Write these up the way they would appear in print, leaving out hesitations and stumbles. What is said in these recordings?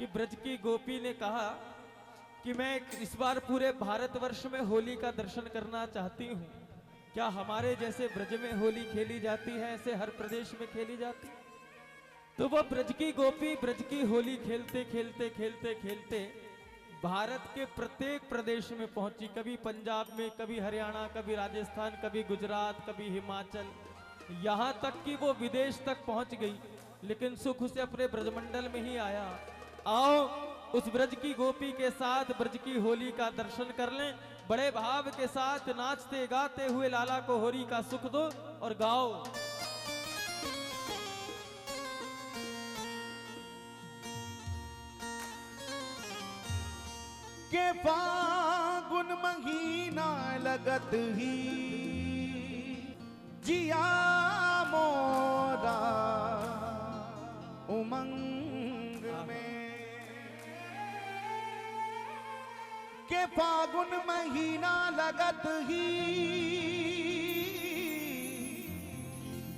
कि ब्रज की गोपी ने कहा कि मैं इस बार पूरे भारतवर्ष में होली का दर्शन करना चाहती हूँ। क्या हमारे जैसे ब्रज में होली खेली जाती है, ऐसे हर प्रदेश में खेली जाती? तो वह ब्रज की गोपी ब्रज की होली खेलते खेलते खेलते खेलते भारत के प्रत्येक प्रदेश में पहुंची। कभी पंजाब में, कभी हरियाणा, कभी राजस्थान, कभी गुजरात, कभी हिमाचल, यहाँ तक कि वो विदेश तक पहुंच गई, लेकिन सुख से अपने ब्रजमंडल में ही आया। आओ उस ब्रज की गोपी के साथ ब्रज की होली का दर्शन कर लें। बड़े भाव के साथ नाचते गाते हुए लाला को होली का सुख दो और गाओ। के फागुन महीना लगत ही जिया मोरा उमंग में, के फागुन महीना लगत ही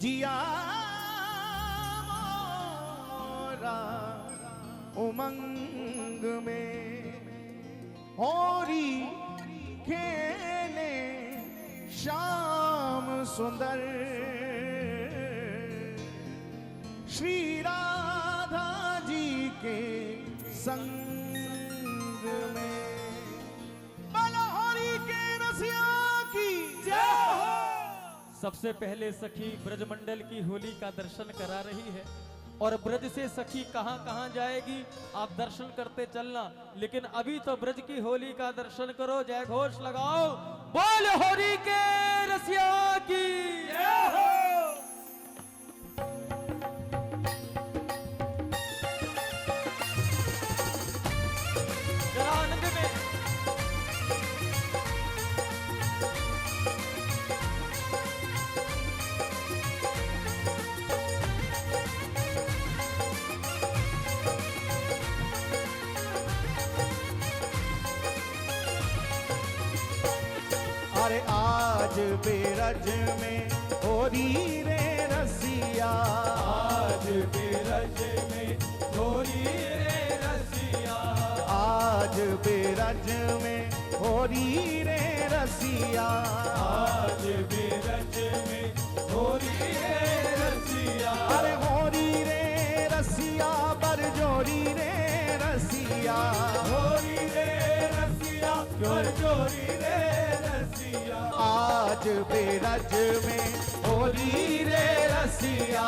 जिया मोरा उमंग में, होरी खेले श्याम सुंदर श्री राधा जी के संग में। बोलो होरी के रसिया की जय हो। सबसे पहले सखी ब्रजमंडल की होली का दर्शन करा रही है और ब्रज से सखी कहां कहां जाएगी आप दर्शन करते चलना, लेकिन अभी तो ब्रज की होली का दर्शन करो। जय घोष लगाओ, बोल होली के रसिया की जय हो। जरा आनंद में अरे आज बेरज में होरी रे रसिया, आज बेरज में होली रे रसिया, आज बेरज में होरी रे रसिया, आज बेरज में होली रे रसिया। अरे होरी रे रसिया बरजोरी रे रसिया, होली रे रसिया बरजोरी रे रसिया, आज बेरज में होरी रे रसिया,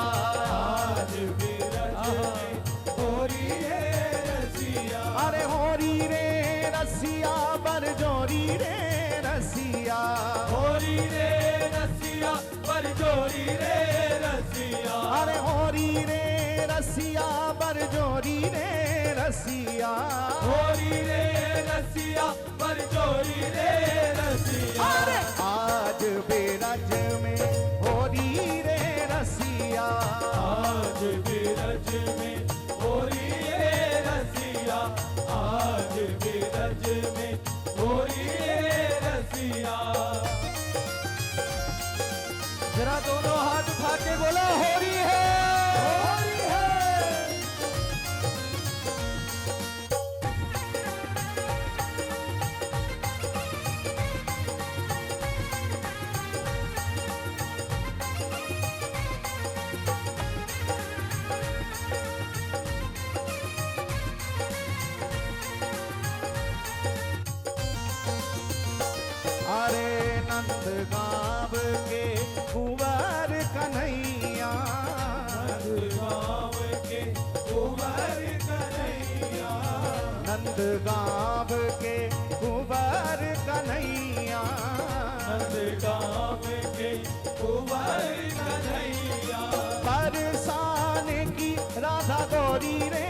आज बेरज में होली रे रसिया। अरे होरी रे रसिया बरजोरी रे रसिया, होली रे रसिया बरजोरी रे रसिया, अरे होरी रे रसिया बरजोरी रे रसिया, होली रे रसिया बरजोरी रे रसिया। अरे आज बेरज में होरी रे रसिया, आज बेरज में होली रे रसिया, आज बेरज में होली रे रसिया। जरा दोनों हाथ उठा के बोलो होली है, होली है। अरे नंद गाँव के कुंवर कन्हैया, गाँव के कुंवर कन्हैया, नंद गाँव के कुंवर कन्हैया, नंद गाँव के कुंवर कन्हैया, बरसान की राधा गौरी रे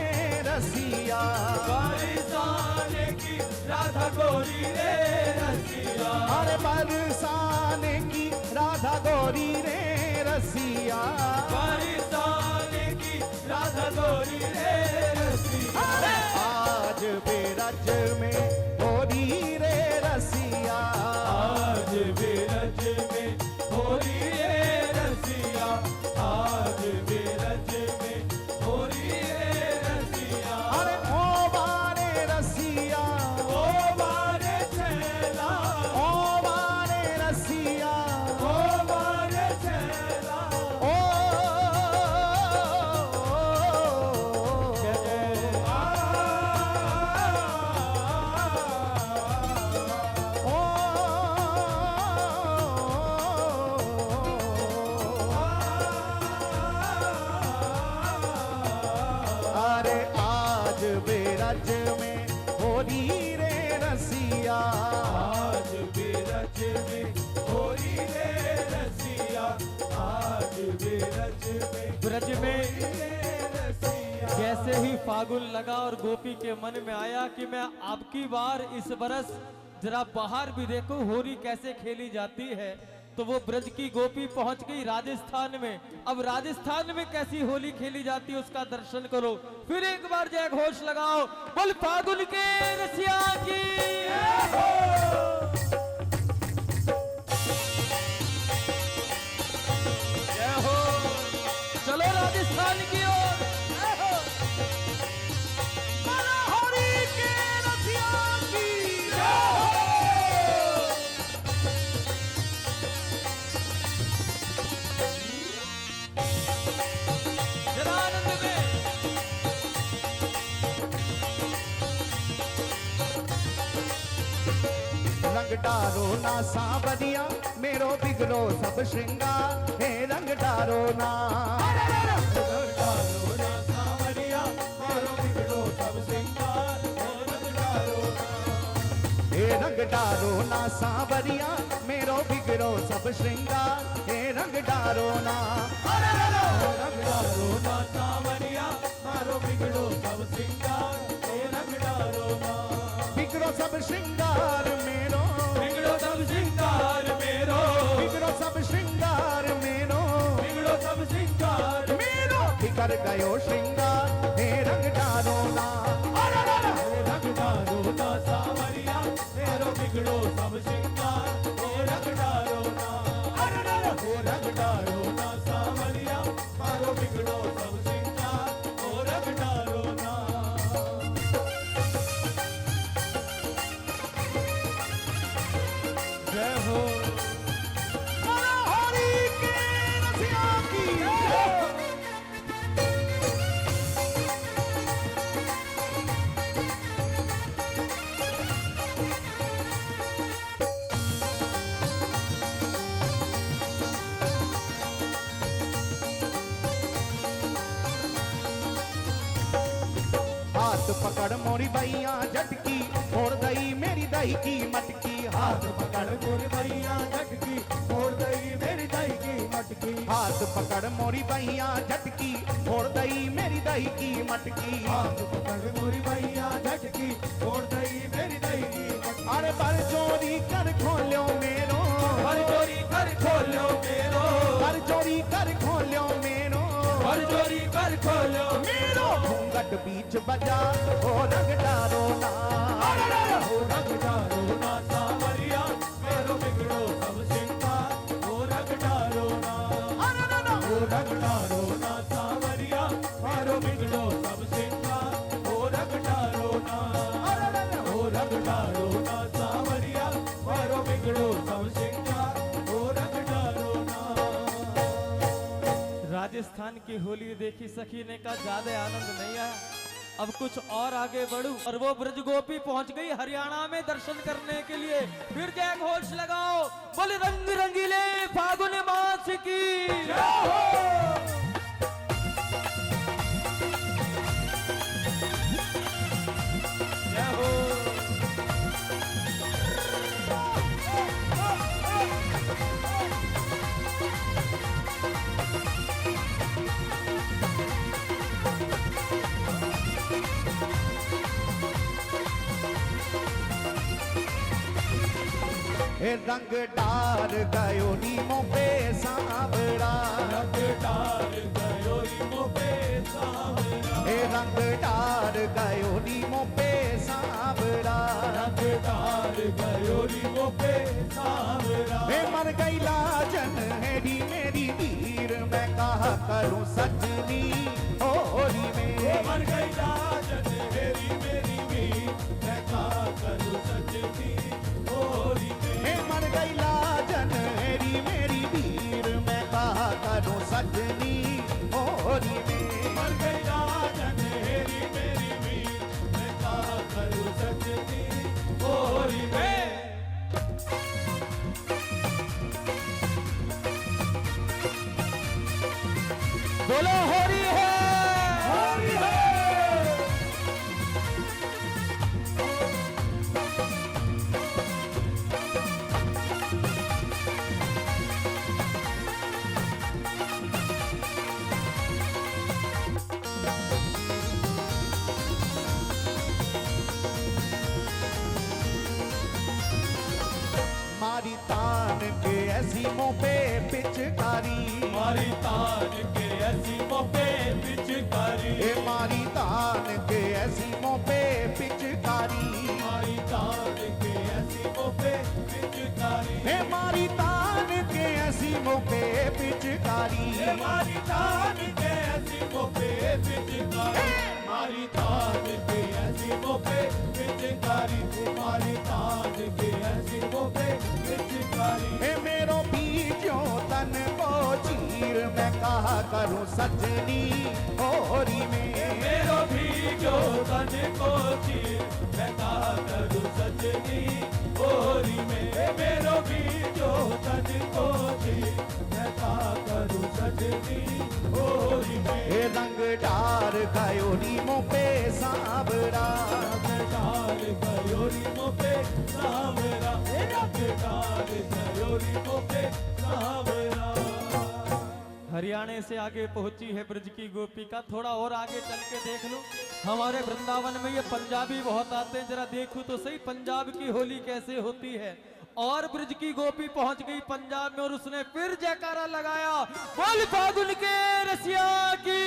रसिया, बरसान की राधा गौरी रे रसिया, अरे बरसान की राधा गौरी रे रसिया, बरसान की राधा गौरी रे रसिया। अरे आज बेरज में होरी रे रसिया, आज बेरज में होली रे रसिया, आज बेरज में होली रे रसिया। अरे ओ रज में होली रे रसिया, आज बेरज में होली रे रसिया, आज बेरज में ब्रज में रसिया। जैसे ही फागुन लगा और गोपी के मन में आया कि मैं आपकी बार इस बरस जरा बाहर भी देखूं होली कैसे खेली जाती है, तो वो ब्रज की गोपी पहुंच गई राजस्थान में। अब राजस्थान में कैसी होली खेली जाती है उसका दर्शन करो। फिर एक बार जय घोष लगाओ, बोल फागुन के रसिया की जय हो। चलो राजस्थान की ओर जय हो। होली के रसिया की जरा आनंद में रंग डारो ना सांवरिया मेरो बिगड़ो सब श्रृंगार, हे रंग डारो ना, डालो ना सांवरिया मारो बिगड़ो सब सिंगार, रंग डालो ना। हे रंग डारो ना सांवरिया मेरो बिगड़ो सब श्रृंगार, हे रंग डारो ना, रंग डालो ना सांवरिया मारो बिगड़ो सब सिंगार, रंग डालो ना। बिगड़ो सब श्रृंगार मेरो, बिगड़ो सब सिंगार मेरो, बिगड़ो सब श्रृंगार मेरो, बिगड़ो सब सिंगार मेरो बिगड़ गयो श्रृंगार, हे रंग डारो ना, रंग डालो ना सांवरिया मेरो बिगड़ो सब सिंगार, रंग डालो ना। रंग डालो ना सांवरिया मारो बिगड़ो सब सिंगार, रंग डालो ना। जय हो। होली के रसिया की हाथ पकड़ मोरी बैया झटकी, मोड़ दई मेरी दही की मटकी, हाथ पकड़ मोरी भैया झटकी, मोड़ दई मेरी दही की मटकी। हाथ पकड़ मोरी बैया झटकी, मोड़ दई मेरी दही की मटकी, हाथ पकड़ मोरी भैया झटकी, मोड़ दई मेरी दही की मटकी। अरे पर चोरी कर खोलो मेरो, हर चोरी कर खोलो मेरो, पर चोरी कर खोलो मेरो, हर चोरी कर खोलो मेरो घूंघट बीच बजा, ओ रंग डारो ना, हो रंग डालो ना सांवरिया मेरो बिगड़ो सब सिंगार, हो रंग डालो ना। हो रंग डालो ना सांवरिया मारो बिगड़ो सब सिंगार, हो रंग डालो ना। हो रंग डालो ना सांवरिया मारो बिगड़ो सब सिंगार, हो रंग डालो ना। राजस्थान की होली देखी सखी ने कहा ज्यादा आनंद नहीं आया, अब कुछ और आगे बढ़ू। और वो ब्रज गोपी पहुंच गई हरियाणा में दर्शन करने के लिए। फिर जय घोष लगाओ, बोले रंग रंगीले फागुन मास की जय हो। हे रंग डार गयो नीमो पे सांवरा, रंग डाल गयो नीमो पे सांवरा, हे रंग डार गयो नीमो पे सांवरा, रंग डाल गयो नीमो पे सांवरा। हे मर गई लाजन हेरी मेरी वीर, मैं कहा करूं सजनी होली में, मर गई लाजन मेरी मेरी वीर, मैं कहा करूं सजनी होली में। हे मर गई लाजन हेरी मेरी वीर, मैं कहा करूं सजनी होली में, मर गई लाजन मेरी मेरी वीर, मैं कहा करूं सजनी होली में। बोलो होरी है, होली है। ऐसी मुंह पे पिचकारी, मारी तान के ऐसी मोपे पिचकारी, ए मारी तान के ऐसी मुंह पे पिचकारी, मारी तान के ऐसी मोपे पिचकारी, ए मारी तान के ऐसी मुंह पे पिचकारी, मारी तान के ऐसी मोपे पिचकारी, मारी तान के ऐसी मोपे पिचकारी, मारी तान के ऐसी मोपे पिचकारी, ए मेरो बीजों तन को चीर, मैं कहा करूं सजनी होरी में, मेरो भी जो तन को चीर, मैं कहा करूं सजनी होरी में, मेरो भी जो तन को चीर, मैं कहा करूं सजनी होरी में, ए रंग डार गयोरी मुंह पे सांवरा, रंग डाल गयोरी मोपे सावरा, रंग डाल गयोरी मोपे सावरा। हरियाणा से आगे पहुंची है ब्रज की गोपिका। थोड़ा और आगे चल के देख लो, हमारे वृंदावन में ये पंजाबी बहुत आते हैं, जरा देखो तो सही पंजाब की होली कैसे होती है। और ब्रज की गोपी पहुंच गई पंजाब में और उसने फिर जयकारा लगाया, बोल फागुन के रसिया की।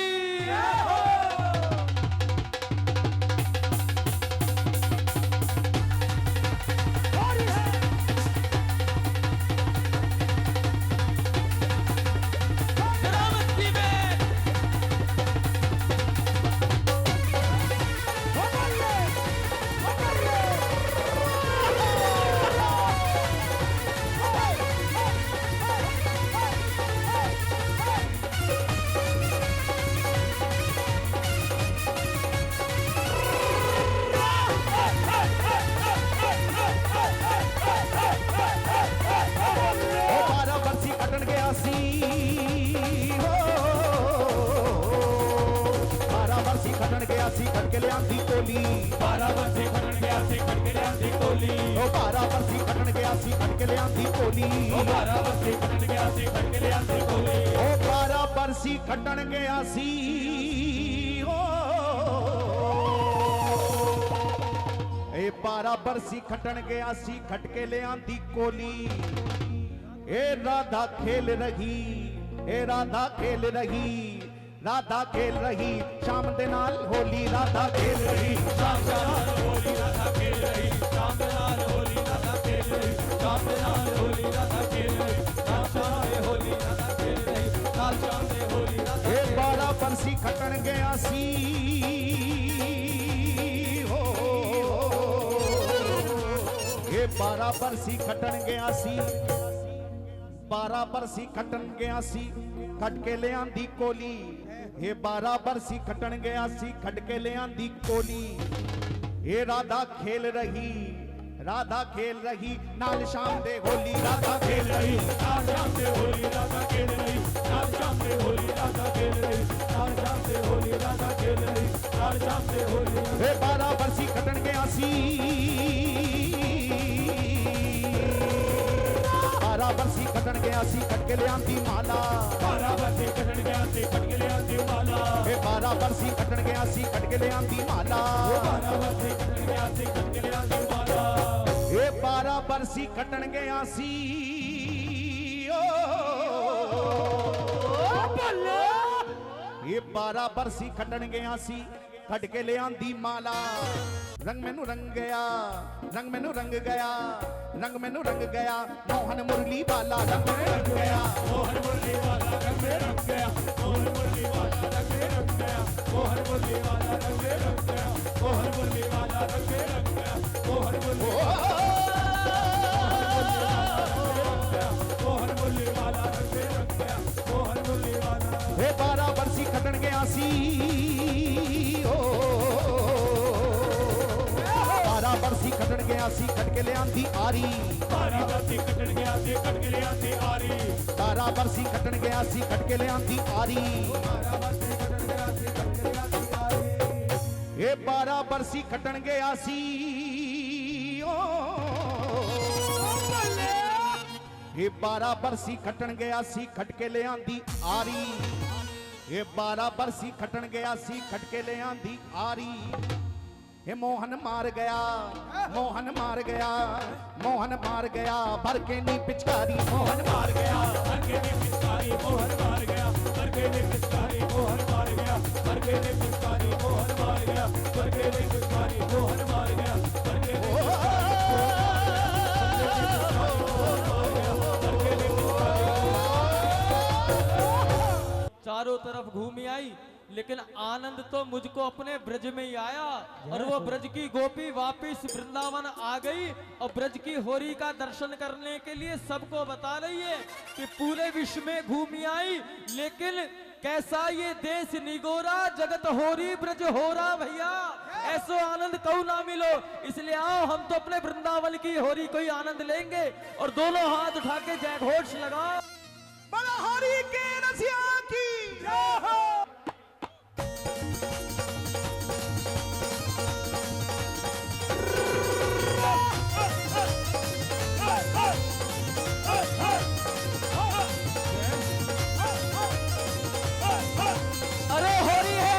खटन गया सी हो, ए 12 बरसी खटन गया सी, खट के ले आंदी कोली, ए राधा खेल रही, ए राधा खेल रही, राधा खेल रही, शाम दे नाल होली राधा खेल रही, शाम दे नाल होली राधा खेल रही, शाम दे नाल होली राधा खेल रही, शाम दे नाल होली राधा खेल रही, शाम दे होली राधा खेल रही, शाम दे होली राधा। 12 बरसी खटन गया सी हो, ये 12 बरसी खटन गया सी, 12 बरसी खटन गया सी, खट के ले आंदी कोली, ये 12 बरसी खटन गया सी, खट के ले आंदी कोली, ये राधा खेल रही, राधा खेल रही, नाल शाम दे होली राधा खेल रही, नाल शाम दे होली राधा खेल रही, नाल शाम दे होली राधा खेल रही, नाल शाम दे होली राधा खेल रही, नाल शाम दे होली। 12 बरसी खटन गया सी, 12 बरसी खटन गया सी, खट के ले आंदी माला, 12 बरसी खटन गया सी, खट के ले आंदी माला, 12 बरसी खटन गया सी, खट के ले आंदी माला, 12 बरसी खटन गया सी, खट के ले आंदी माला, 12 बरसी खटन गया सी ओ, ये 12 बरसी खटन गया सी, खट के ले आंदी माला, रंग मैनू रंग गया, रंग मैनू रंग गया, रंग मैनू रंग गया, मोहन मुरली वाला रंग में रंग गया, मोहन मुरली वाला रंग में रंग गया, मोहन मुरली वाला रंग में रंग गया, मोहन मुरली वाला रंग में रंग गया, मोहन मुरली वाला रंग में रंग गया, मोहन मुरली मोहन मुरली वाला रंग में रंग गया, मोहन मुरली वाला। 12 बरसी खटन गया सी ओ, 12 बरसी खटन गया सी, खट के ले आंदी आरी, 12 बरसी खटन गया सी, खट के ले आंदी आरी, 12 बरसी खटन गया सी, खट के ले आंदी आरी, 12 बरसी खटन गया सी, खट के ले आंदी आरी, ये 12 बरसी खटन गया सी ओ, ये 12 बरसी खटन गया सी, खट के ले आंदी आरी, ये 12 बरसी खटन गया सी, खट के ले आंदी आरी, हे मोहन मार गया, मोहन मार गया, मोहन मार गया, भर के नी पिचकारी मोहन मार गया, भर के नी पिचकारी मोहन मार गया, भर के नी पिचकारी मोहन मार गया, भर के नी पिचकारी मोहन मार गया, भर के नी पिचकारी मोहन मार गया, भर के नी चारों तरफ घूमी आई, लेकिन आनंद तो मुझको अपने ब्रज में ही आया। और वो ब्रज की गोपी वापिस वृंदावन आ गई और ब्रज की होरी का दर्शन करने के लिए सबको बता रही है कि पूरे विश्व में घूमी आई, लेकिन कैसा ये देश निगोरा, जगत होरी ब्रज होरा भैया, ऐसो आनंद कऊ ना मिलो। इसलिए आओ हम तो अपने वृंदावन की होरी को ही आनंद लेंगे और दोनों हाथ उठा के जय घोष लगाओ। बड़ा हरि के रसिया की जय हो। अरे होरी है,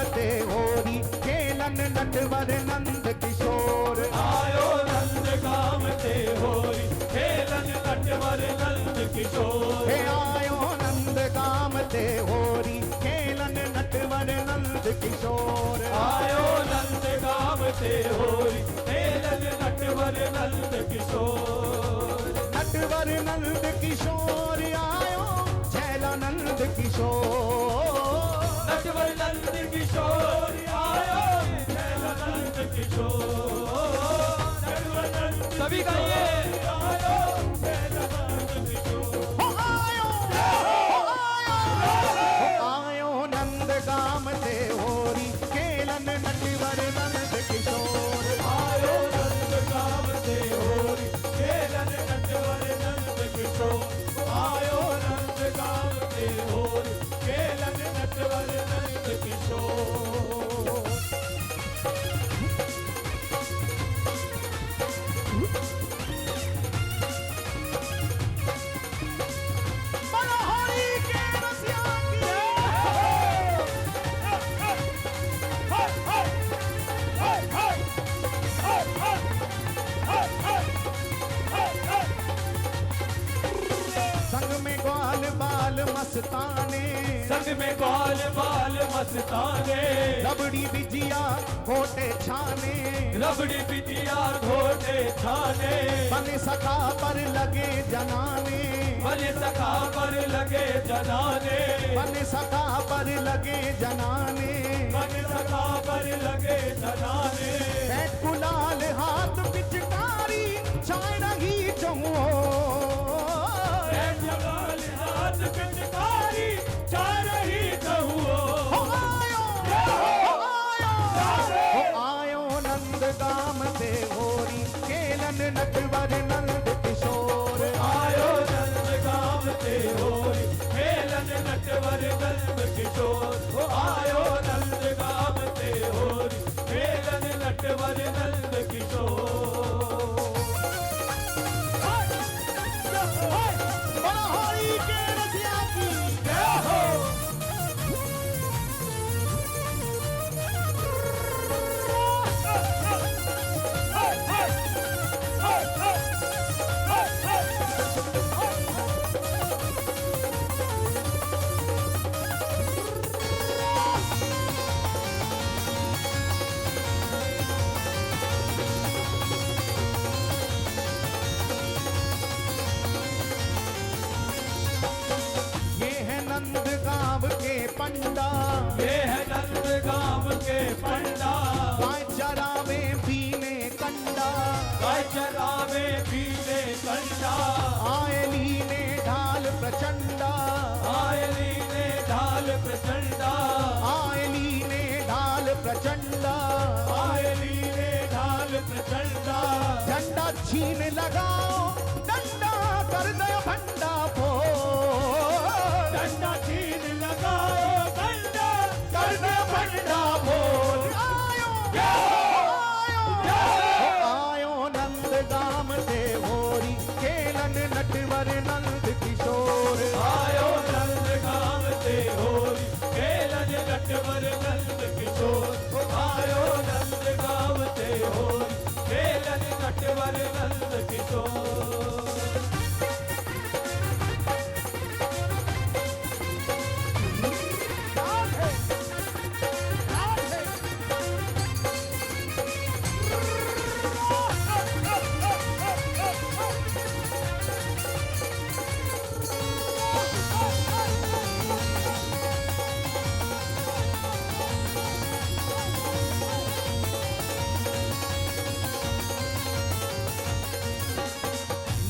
ते होरी खेलन नटवर नंद किशोर। आयो नंद गाम ते होरी खेलन नटवर नंद किशोर। हे आयो नंद गाम ते होरी खेलन नटवर नंद किशोर। आयो नंद गाम ते होरी खेलन नटवर नंद किशोर। नटवर नंद किशोर आयो छैला नंद किशोर। नटवर नंद किशोर आयो छैला नंद किशोर। नटवर नंद सभी गाइए। आयो छैला नंद किशोर। आयो नंद गाम ते होरी खेलन नटवर नंद किशोर। आयो नंद गाम ते होरी खेलन नटवर नंद किशोर। आयो नंद गाम ते होरी खेलन नटवर नंद किशोर। मनोहरी के रसिया की संग में ग्वाल बाल मस्ताने। संग में ग्वाल बाल मस्ताने। रबड़ी बिजिया घोटे छाने। रबड़ी बिटिया घोटे छाने। बने सखा पर लगे जनाने। बने सखा पर लगे जनाने। बने सखा पर लगे जनाने। बने सखा पर लगे जनाने। बैठ गुलाल हाथ पिचकारी छाए रही चहुओर। बैठ गुलाल हाथ पिचकारी छाए रही चहुओर। आयो नंद गाम ते होरी खेलन नटवर नंद किशोर। आयो नंद गाम ते होरी खेलन नटवर नंद किशोर। आयो नंद गाम ते होरी खेलन नटवर नंद किशोर। मनोहरी के रसिया की जय हो। ये है नंद गांव के पंडा। ये है नंद गाम के पंडा। गाय चरावे पीने कंडा। गाय चरावे पीले कंडा। आए लीने ढाल प्रचंडा। आयली ने ढाल प्रचंडा। आए लीने ढाल प्रचंडा। आयली ने ढाल प्रचंडा। झंडा झंडा छीन लगाओ डंडा कर दो भंडा फोड़ डंडा छीन लगाओ डंडा कर दो भंडा फोड़ आयो नंद गाम ते होरी खेलन नटवर नंद किशोर आयो नंद गाम ते होरी खेलन नटवर नंद किशोर आयो नंद गाम ते होरी खेलन नटवर नंद किशोर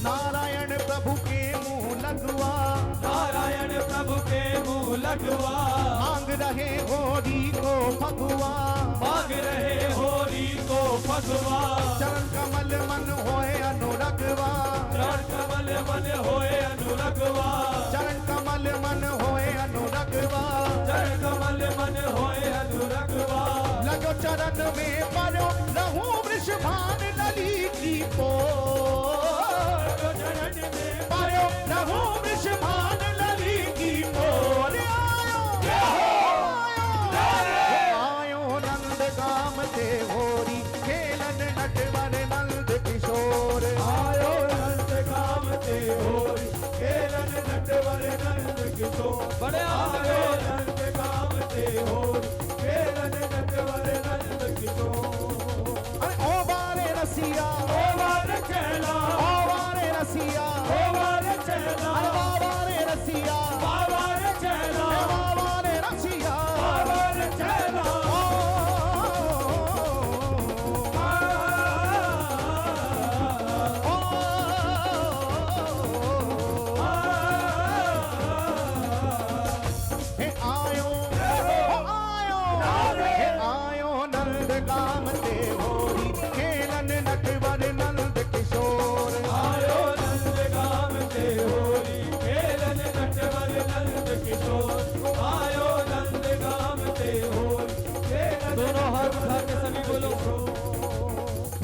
नारायण प्रभु के मुंह लगवा नारायण प्रभु के मुंह लगवा मांग रहे होरी को भगवा मांग रहे होरी को भगवा चरण कमल मन होए अनुरगवा चरण कमल मन होए अनुरगवा चरण कमल मन होए अनुरगवा चरण कमल मन होए अनुरगवा लगो चरण में परो रहूं वृषभान लली की को चरण में परो रहूं वृषभान लली की पोर आयो नंद गाम ते होरी खेलन नटवर नंद किशोर आयो नंद गाम ते होरी खेलन नटवर नंद किशोर बड़े आयो नंद गाम ते होरी खेलन नटवर नंद किशोर अरे ओ बारे रसिया ओ वार चला ओ बारे रसिया ओ वार चला अरे बाबा रे रसिया बाबा रे चला ए बाबा रे रसिया बाबा रे चला हे आयो नंद गाम ते होरी खेलन नटवर नंद किशोर आयो नंद गाम ते होरी खेलन नटवर नंद किशोर आयो नंद गाम ते होरी खेलन दोनों हाथ उठा के सभी बोलो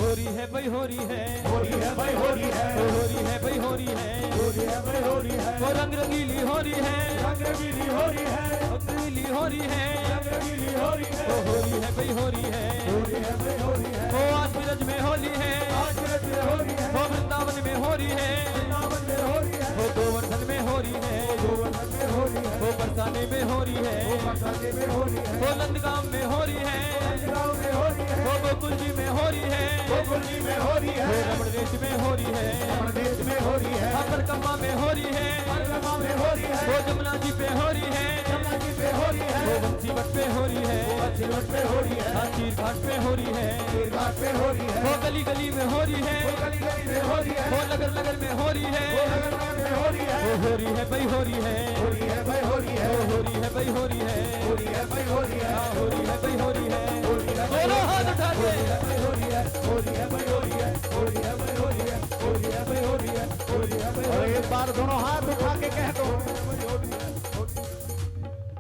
होरी है भाई होरी है होरी है भाई होरी है होरी है भाई होरी है होरी है भाई होरी है वो रंग रंगीली होरी है रंग रंगीली होरी है रंगीली होरी है रंग रंगीली होरी है वो होरी है भाई होरी है होरी है भाई होरी है वो आज ब्रज में होली है आज रज में होरी है वो वृंदावन में होरी है वृंदावन में होरी है वो गोवर्धन में होरी है गोवर्धन में होरी है वो बरसाने में होरी है बरसाने में होरी है वो नंदगाम में होरी है गाँव में होरी है वो गोकुल जी में होरी है गोकुल जी में होरी है वो रमण देश में होरी है प्रदेश में होरी है अकलकम्मा में होरी है अरगमा में होरी है वो जमुना जी पे होरी है यमुना जी पे होरी है वो बंसीवट पे होरी है सिलवट पे होरी है चीर घाट पे होरी है घाट पे होरी है वो गली गली में होरी है गली गली में होरी है वो नगर नगर में होरी है नगर नगर में होरी है वो होरी है भाई होरी है होरी है भाई होरी है वो होरी है भाई होरी है होरी है भाई होरी है होरी है भाई होरी है होरी है दोनों हाथ उठा के भाई होरी है होरी है भाई होरी है होरी है भाई होरी है होरी है भाई होरी है होरी है भाई और एक बार दोनों हाथ उठा के कह दो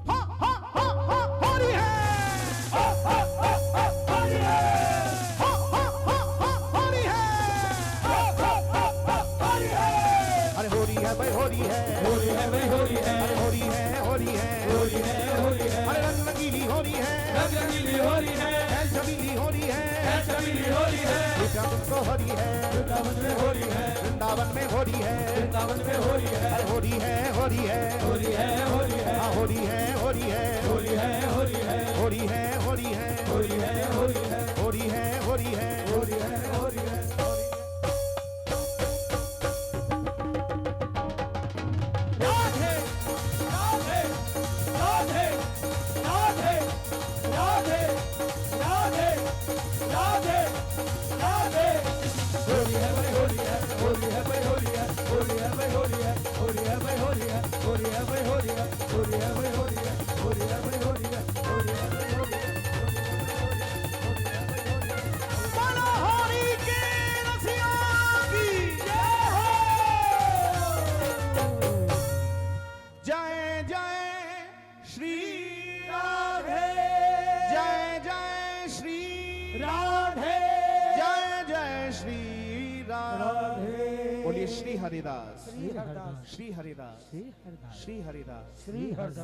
हा हा हा हा होरी है हा हा हा हा होरी है हा हा हा हा होरी है हा हा हा हा होरी है अरे होरी है भाई होरी है होरी है भाई होरी है अरे होरी है होरी है होरी है होरी है अरे रंग रंगीली होरी है रंग रंगीली होरी है ऐल छबीली होरी है छबीली होरी है वृंदावन को होरी है वृंदावन में होरी है वृंदावन में होरी है वृंदावन में होरी है अरे होरी है होरी है होरी है होरी है हाँ होरी है होरी है होरी है होरी है होरी है होरी है होरी है होरी है होरी है होरी है होरी है होरी है राधे राधे राधे राधे राधे राधे राधे राधे होरी है भाई होरी है होरी है भाई होरी है होरी है भाई होरी है होरी है भाई होरी है होरी है भाई होरी है होरी है भाई होरी है होरी है भाई होरी है होरी है भाई होरी है बोलो होरी हरिदास राधे बोलिए श्री हरिदास श्री हरदास श्री हरिदास श्री हरदास श्री हरिदास श्री हरदास